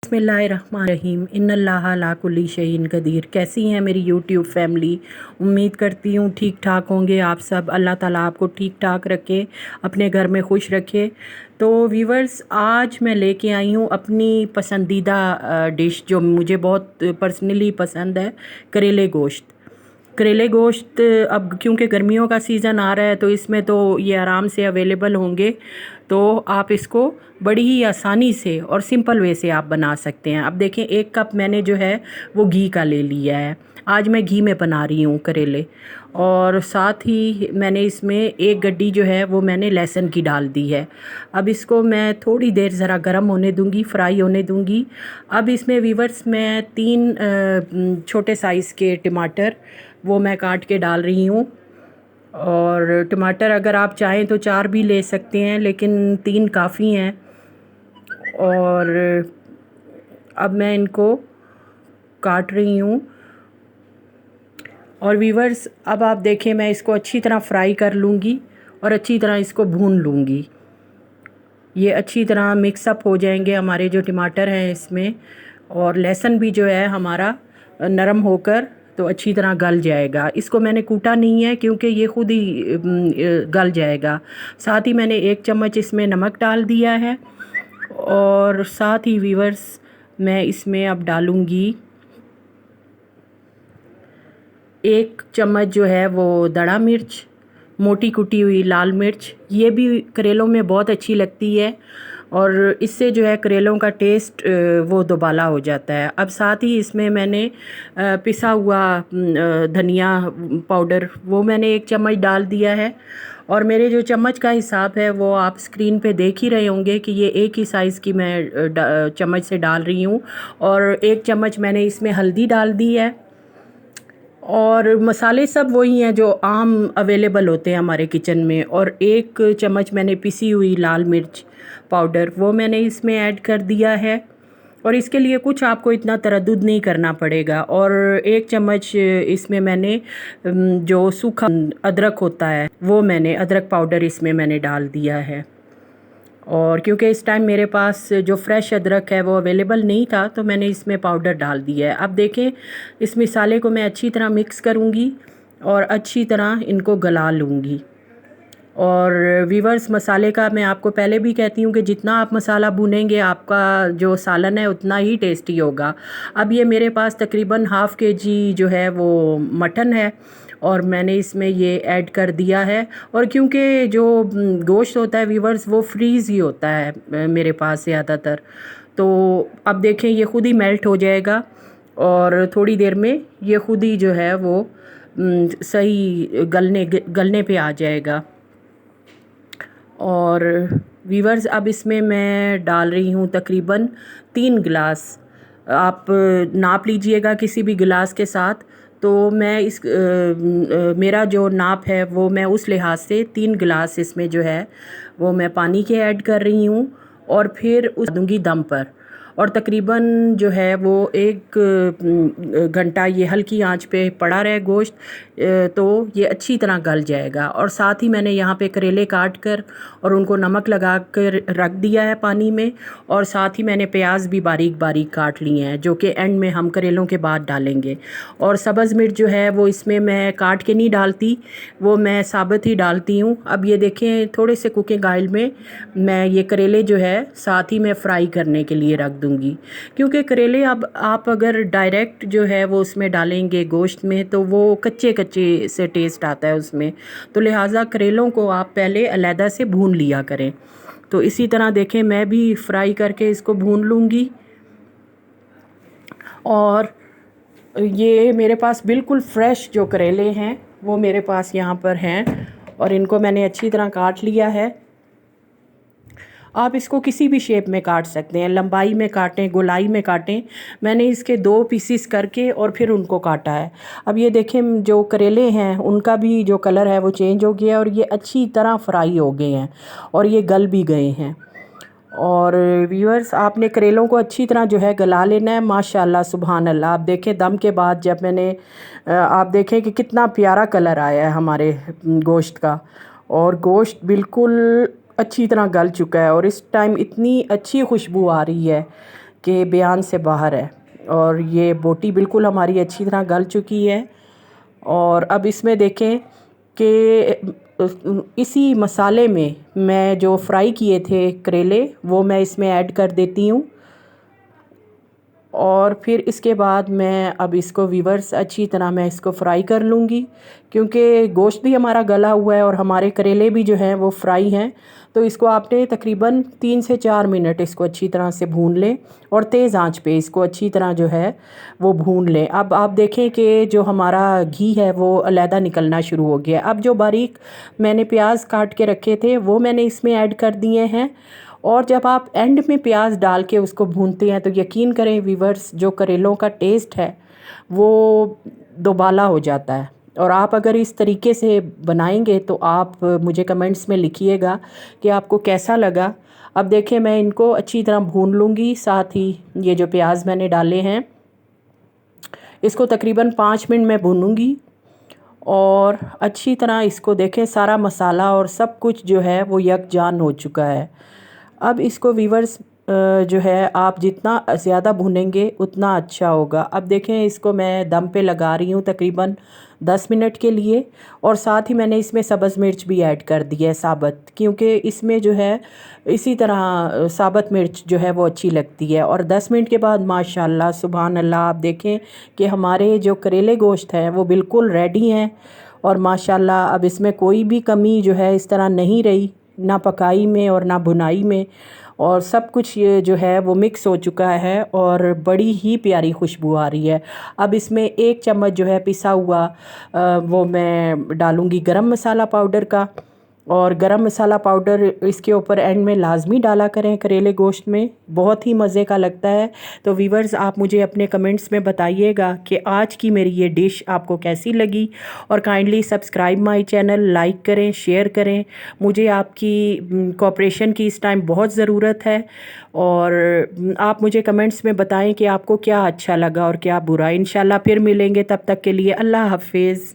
बिस्मिल्लाहिर्रहमानिर्रहीम इन्नल्लाह अला कुल्ली शैइन कदीर। कैसी हैं मेरी यूट्यूब फैमिली? उम्मीद करती हूँ ठीक ठाक होंगे आप सब। अल्लाह ताला आपको ठीक ठाक रखे, अपने घर में खुश रखे। तो व्यूवर्स, आज मैं लेके आई हूँ अपनी पसंदीदा डिश जो मुझे बहुत पर्सनली पसंद है, करेले गोश्त। करेले गोश्त अब क्योंकि गर्मियों का सीज़न आ रहा है तो इसमें तो ये आराम से अवेलेबल होंगे, तो आप इसको बड़ी ही आसानी से और सिंपल वे से आप बना सकते हैं। अब देखें, 1 कप मैंने जो है वो घी का ले लिया है। आज मैं घी में बना रही हूँ करेले, और साथ ही मैंने इसमें 1 गड्डी जो है वो मैंने लहसुन की डाल दी है। अब इसको मैं थोड़ी देर ज़रा गर्म होने दूंगी, फ्राई होने दूंगी। अब इसमें व्यूवर्स मैं 3 छोटे साइज़ के टमाटर वो मैं काट के डाल रही हूँ। और टमाटर अगर आप चाहें तो 4 भी ले सकते हैं, लेकिन 3 काफ़ी हैं। और अब मैं इनको काट रही हूँ। और व्यूवर्स, अब आप देखें, मैं इसको अच्छी तरह फ्राई कर लूँगी और अच्छी तरह इसको भून लूँगी। ये अच्छी तरह मिक्सअप हो जाएंगे हमारे जो टमाटर हैं इसमें, और लहसुन भी जो है हमारा नरम होकर तो अच्छी तरह गल जाएगा। इसको मैंने कूटा नहीं है क्योंकि ये खुद ही गल जाएगा। साथ ही मैंने 1 चम्मच इसमें नमक डाल दिया है, और साथ ही व्यूवर्स मैं इसमें अब डालूँगी 1 चम्मच जो है वो दड़ा मिर्च, मोटी कुटी हुई लाल मिर्च। ये भी करेलों में बहुत अच्छी लगती है और इससे जो है करेलों का टेस्ट वो दोबाला हो जाता है। अब साथ ही इसमें मैंने पिसा हुआ धनिया पाउडर वो मैंने 1 चम्मच डाल दिया है। और मेरे जो चम्मच का हिसाब है वो आप स्क्रीन पे देख ही रहे होंगे कि ये एक ही साइज़ की मैं चम्मच से डाल रही हूँ। और 1 चम्मच मैंने इसमें हल्दी डाल दी है। और मसाले सब वही हैं जो आम अवेलेबल होते हैं हमारे किचन में। और 1 चम्मच मैंने पिसी हुई लाल मिर्च पाउडर वो मैंने इसमें ऐड कर दिया है। और इसके लिए कुछ आपको इतना तरद्दुद नहीं करना पड़ेगा। और 1 चम्मच इसमें मैंने जो सूखा अदरक होता है वो मैंने अदरक पाउडर इसमें मैंने डाल दिया है। और क्योंकि इस टाइम मेरे पास जो फ्रेश अदरक है वो अवेलेबल नहीं था तो मैंने इसमें पाउडर डाल दिया है। अब देखें, इस मसाले को मैं अच्छी तरह मिक्स करूँगी और अच्छी तरह इनको गला लूँगी। और वीवर्स, मसाले का मैं आपको पहले भी कहती हूँ कि जितना आप मसाला भूनेंगे आपका जो सालन है उतना ही टेस्टी होगा। अब ये मेरे पास तकरीबन ½ kg जो है वो मटन है और मैंने इसमें ये ऐड कर दिया है। और क्योंकि जो गोश्त होता है वीवर्स वो फ्रीज़ ही होता है मेरे पास ज़्यादातर, तो अब देखें ये खुद ही मेल्ट हो जाएगा और थोड़ी देर में ये खुद ही जो है वो सही गलने पे आ जाएगा। और वीवर्स, अब इसमें मैं डाल रही हूँ तकरीबन 3 गिलास। आप नाप लीजिएगा किसी भी गिलास के साथ। तो मैं मेरा जो नाप है वो मैं उस लिहाज से 3 गिलास इसमें जो है वो मैं पानी के ऐड कर रही हूँ। और फिर उस दूँगी दम पर, और तकरीबन जो है वो 1 घंटा ये हल्की आंच पे पड़ा रहे गोश्त, तो ये अच्छी तरह गल जाएगा। और साथ ही मैंने यहाँ पे करेले काट कर और उनको नमक लगा कर रख दिया है पानी में। और साथ ही मैंने प्याज भी बारीक बारीक काट लिए हैं जो कि एंड में हम करेलों के बाद डालेंगे। और सब्ज़ मिर्च जो है वो इसमें मैं काट के नहीं डालती, वो मैं साबुत ही डालती हूँ। अब ये देखें, थोड़े से कुकिंग ऑयल में मैं ये करेले जो है साथ ही मैं फ्राई करने के लिए रख दूँगी। क्योंकि करेले अब आप अगर डायरेक्ट जो है वो उसमें डालेंगे गोश्त में तो वो कच्चे कच्चे से टेस्ट आता है उसमें, तो लिहाजा करेलों को आप पहले अलहदा से भून लिया करें। तो इसी तरह देखें, मैं भी फ्राई करके इसको भून लूँगी। और ये मेरे पास बिल्कुल फ्रेश जो करेले हैं वो मेरे पास यहाँ पर हैं और इनको मैंने अच्छी तरह काट लिया है। आप इसको किसी भी शेप में काट सकते हैं, लंबाई में काटें, गोलाई में काटें। मैंने इसके 2 पीसीस करके और फिर उनको काटा है। अब ये देखें, जो करेले हैं उनका भी जो कलर है वो चेंज हो गया और ये अच्छी तरह फ्राई हो गए हैं और ये गल भी गए हैं। और व्यूअर्स, आपने करेलों को अच्छी तरह जो है गला लेना है। माशाल्लाह सुभान अल्लाह। आप देखें, दम के बाद जब मैंने आप देखें कि कितना प्यारा कलर आया है हमारे गोश्त का, और गोश्त बिल्कुल अच्छी तरह गल चुका है और इस टाइम इतनी अच्छी खुशबू आ रही है के बयान से बाहर है। और ये बोटी बिल्कुल हमारी अच्छी तरह गल चुकी है। और अब इसमें देखें कि इसी मसाले में मैं जो फ्राई किए थे करेले वो मैं इसमें ऐड कर देती हूँ। और फिर इसके बाद मैं अब इसको व्यूअर्स अच्छी तरह मैं इसको फ्राई कर लूँगी, क्योंकि गोश्त भी हमारा गला हुआ है और हमारे करेले भी जो हैं वो फ्राई हैं। तो इसको आपने तकरीबन 3 से 4 मिनट इसको अच्छी तरह से भून लें और तेज़ आंच पे इसको अच्छी तरह जो है वो भून लें। अब आप देखें कि जो हमारा घी है वो अलहदा निकलना शुरू हो गया। अब जो बारीक मैंने प्याज काट के रखे थे वो मैंने इसमें ऐड कर दिए हैं। और जब आप एंड में प्याज डाल के उसको भूनते हैं तो यकीन करें व्यूअर्स, जो करेलों का टेस्ट है वो दोबाला हो जाता है। और आप अगर इस तरीके से बनाएंगे तो आप मुझे कमेंट्स में लिखिएगा कि आपको कैसा लगा। अब देखें मैं इनको अच्छी तरह भून लूँगी। साथ ही ये जो प्याज मैंने डाले हैं इसको तकरीबन 5 मिनट में भूनूंगी। और अच्छी तरह इसको देखें सारा मसाला और सब कुछ जो है वो यकजान हो चुका है। अब इसको व्यूअर्स जो है आप जितना ज़्यादा भुनेंगे उतना अच्छा होगा। अब देखें इसको मैं दम पे लगा रही हूँ तकरीबन 10 मिनट के लिए। और साथ ही मैंने इसमें सब्ज़ मिर्च भी ऐड कर दी है साबुत, क्योंकि इसमें जो है इसी तरह साबुत मिर्च जो है वो अच्छी लगती है। और 10 मिनट के बाद माशाल्लाह सुभान अल्लाह आप देखें कि हमारे जो करेले गोश्त हैं वो बिल्कुल रेडी हैं। और माशाल्लाह अब इसमें कोई भी कमी जो है इस तरह नहीं रही, ना पकाई में और ना भुनाई में। और सब कुछ ये जो है वो मिक्स हो चुका है और बड़ी ही प्यारी खुशबू आ रही है। अब इसमें 1 चम्मच जो है पिसा हुआ वो मैं डालूँगी गरम मसाला पाउडर का। और गरम मसाला पाउडर इसके ऊपर एंड में लाजमी डाला करें, करेले गोश्त में बहुत ही मज़े का लगता है। तो व्यूअर्स आप मुझे अपने कमेंट्स में बताइएगा कि आज की मेरी ये डिश आपको कैसी लगी। और kindly subscribe my channel, like करें, शेयर करें। मुझे आपकी कोऑपरेशन की इस टाइम बहुत ज़रूरत है। और आप मुझे कमेंट्स में बताएं कि आपको क्या अच्छा लगा और क्या बुरा। इंशाल्लाह फिर मिलेंगे, तब तक के लिए अल्लाह हाफिज़।